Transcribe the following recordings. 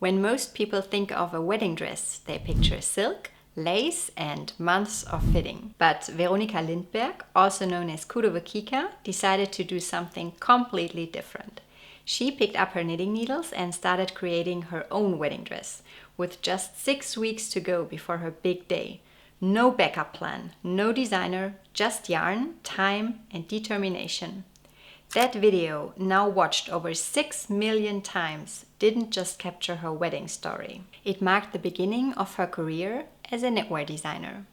When most people think of a wedding dress, they picture silk, lace and months of fitting. But Veronika Lindberg, also known as Kutovakika, decided to do something completely different. She picked up her knitting needles and started creating her own wedding dress, with just 6 weeks to go before her big day. No backup plan, no designer, just yarn, time and determination. That video, now watched over 6 million times, didn't just capture her wedding story. It marked the beginning of her career as a knitwear designer.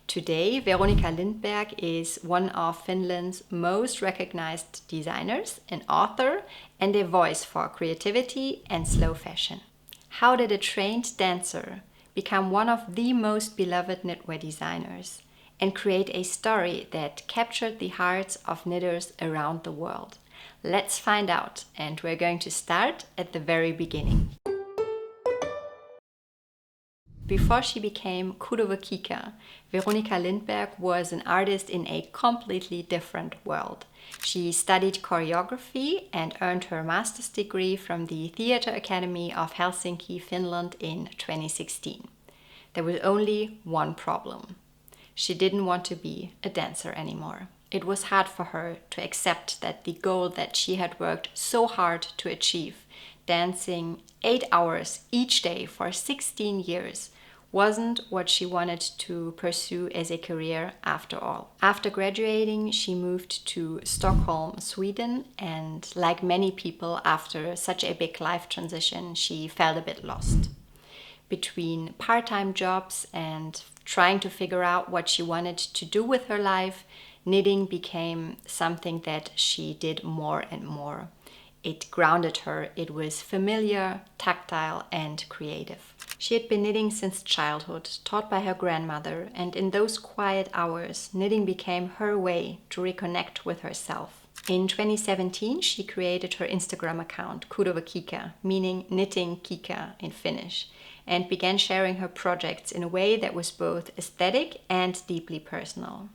Today, Veronika Lindberg is one of Finland's most recognized designers, an author, and a voice for creativity and slow fashion. How did a trained dancer become one of the most beloved knitwear designers and create a story that captured the hearts of knitters around the world? Let's find out, and we're going to start at the very beginning. Before she became Kutovakika, Veronika Lindberg was an artist in a completely different world. She studied choreography and earned her master's degree from the Theatre Academy of Helsinki, Finland in 2016. There was only one problem. She didn't want to be a dancer anymore. It was hard for her to accept that the goal that she had worked so hard to achieve, dancing 8 hours each day for 16 years, wasn't what she wanted to pursue as a career after all. After graduating, she moved to Stockholm, Sweden, and like many people after such a big life transition, she felt a bit lost. Between part-time jobs and trying to figure out what she wanted to do with her life, knitting became something that she did more and more. It grounded her. It was familiar, tactile, and creative. She had been knitting since childhood, taught by her grandmother, and in those quiet hours, knitting became her way to reconnect with herself. In 2017, she created her Instagram account, Kutovakika, meaning knitting Kika in Finnish, and began sharing her projects in a way that was both aesthetic and deeply personal.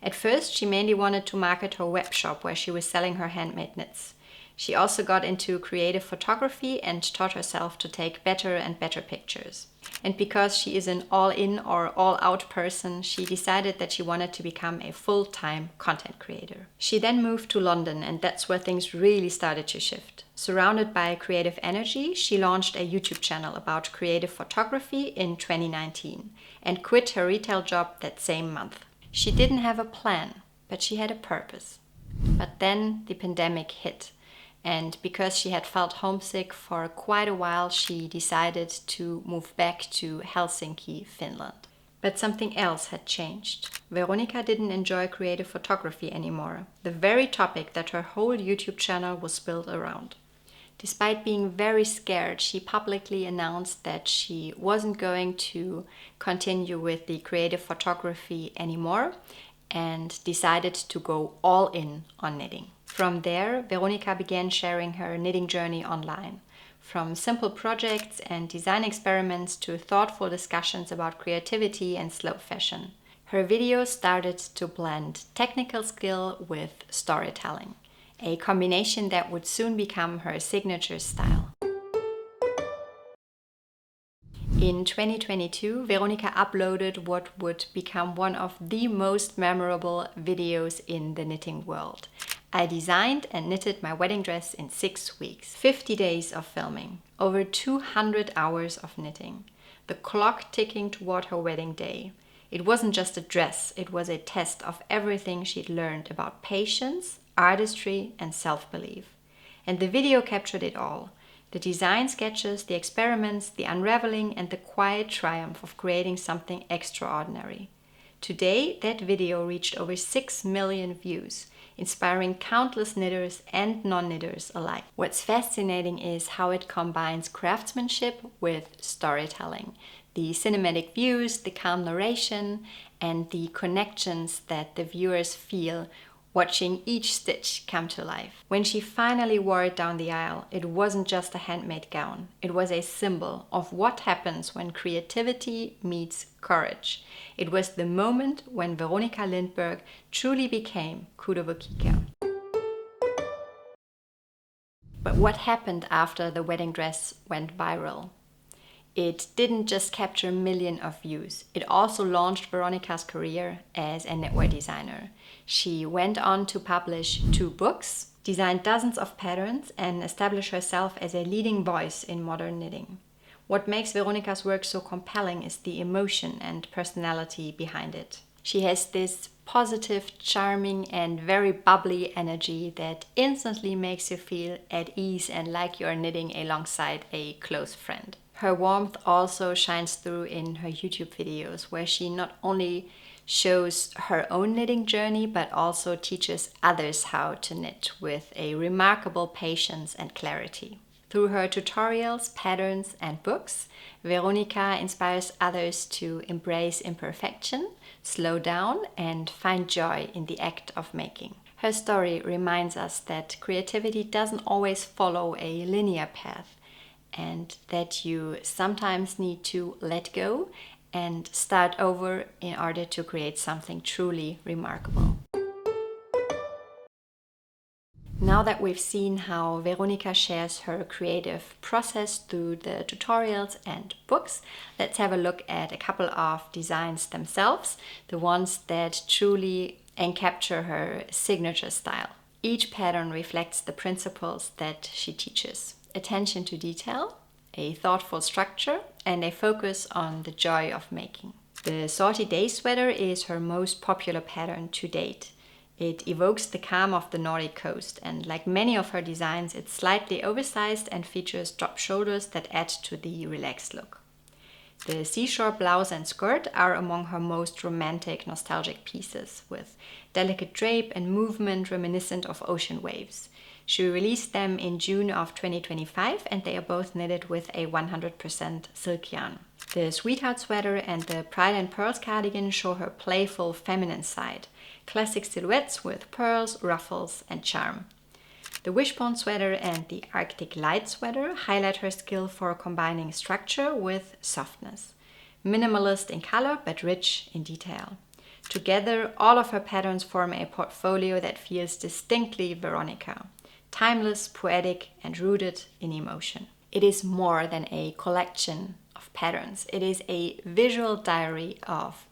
At first, she mainly wanted to market her web shop where she was selling her handmade knits. She also got into creative photography and taught herself to take better and better pictures. And because she is an all-in or all-out person, she decided that she wanted to become a full-time content creator. She then moved to London, and that's where things really started to shift. Surrounded by creative energy, she launched a YouTube channel about creative photography in 2019 and quit her retail job that same month. She didn't have a plan, but she had a purpose. But then the pandemic hit. And because she had felt homesick for quite a while, she decided to move back to Helsinki, Finland. But something else had changed. Veronika didn't enjoy creative photography anymore, the very topic that her whole YouTube channel was built around. Despite being very scared, she publicly announced that she wasn't going to continue with the creative photography anymore and decided to go all in on knitting. From there, Veronika began sharing her knitting journey online, from simple projects and design experiments to thoughtful discussions about creativity and slow fashion. Her videos started to blend technical skill with storytelling, a combination that would soon become her signature style. In 2022, Veronika uploaded what would become one of the most memorable videos in the knitting world. I designed and knitted my wedding dress in 6 weeks. 50 days of filming, over 200 hours of knitting, the clock ticking toward her wedding day. It wasn't just a dress, it was a test of everything she'd learned about patience, artistry, and self-belief. And the video captured it all. The design sketches, the experiments, the unraveling, and the quiet triumph of creating something extraordinary. Today, that video reached over 6 million views, inspiring countless knitters and non-knitters alike. What's fascinating is how it combines craftsmanship with storytelling. The cinematic views, the calm narration, and the connections that the viewers feel watching each stitch come to life. When she finally wore it down the aisle, it wasn't just a handmade gown. It was a symbol of what happens when creativity meets courage. It was the moment when Veronika Lindberg truly became Kutovakika. But what happened after the wedding dress went viral? It didn't just capture millions of views. It also launched Veronika's career as a knitwear designer. She went on to publish 2 books, designed dozens of patterns, and established herself as a leading voice in modern knitting. What makes Veronika's work so compelling is the emotion and personality behind it. She has this positive, charming, and very bubbly energy that instantly makes you feel at ease and like you're knitting alongside a close friend. Her warmth also shines through in her YouTube videos, where she not only shows her own knitting journey, but also teaches others how to knit with a remarkable patience and clarity. Through her tutorials, patterns, and books, Veronika inspires others to embrace imperfection, slow down, and find joy in the act of making. Her story reminds us that creativity doesn't always follow a linear path, and that you sometimes need to let go and start over in order to create something truly remarkable. Now that we've seen how Veronika shares her creative process through the tutorials and books, let's have a look at a couple of designs themselves, the ones that truly encapture her signature style. Each pattern reflects the principles that she teaches: attention to detail, a thoughtful structure, and a focus on the joy of making. The Salty Day sweater is her most popular pattern to date. It evokes the calm of the Nordic coast, and like many of her designs, it's slightly oversized and features drop shoulders that add to the relaxed look. The Seashore Blouse and Skirt are among her most romantic, nostalgic pieces, with delicate drape and movement reminiscent of ocean waves. She released them in June of 2025, and they are both knitted with a 100% silk yarn. The Sweetheart Sweater and the Pride and Pearls Cardigan show her playful feminine side, classic silhouettes with pearls, ruffles, and charm. The Wishbone Sweater and the Arctic Light Sweater highlight her skill for combining structure with softness. Minimalist in color, but rich in detail. Together, all of her patterns form a portfolio that feels distinctly Veronika. Timeless, poetic, and rooted in emotion. It is more than a collection of patterns. It is a visual diary of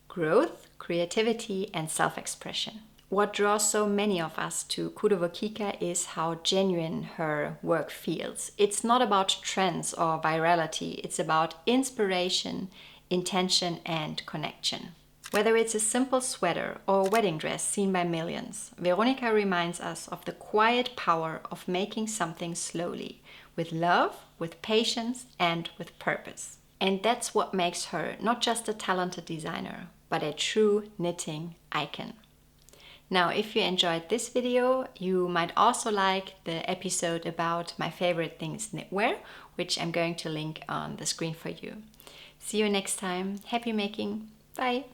growth, creativity, and self-expression. What draws so many of us to Kutovakika is how genuine her work feels. It's not about trends or virality. It's about inspiration, intention, and connection. Whether it's a simple sweater or a wedding dress seen by millions, Veronika reminds us of the quiet power of making something slowly, with love, with patience, and with purpose. And that's what makes her not just a talented designer, but a true knitting icon. Now, if you enjoyed this video, you might also like the episode about my favorite things knitwear, which I'm going to link on the screen for you. See you next time. Happy making. Bye.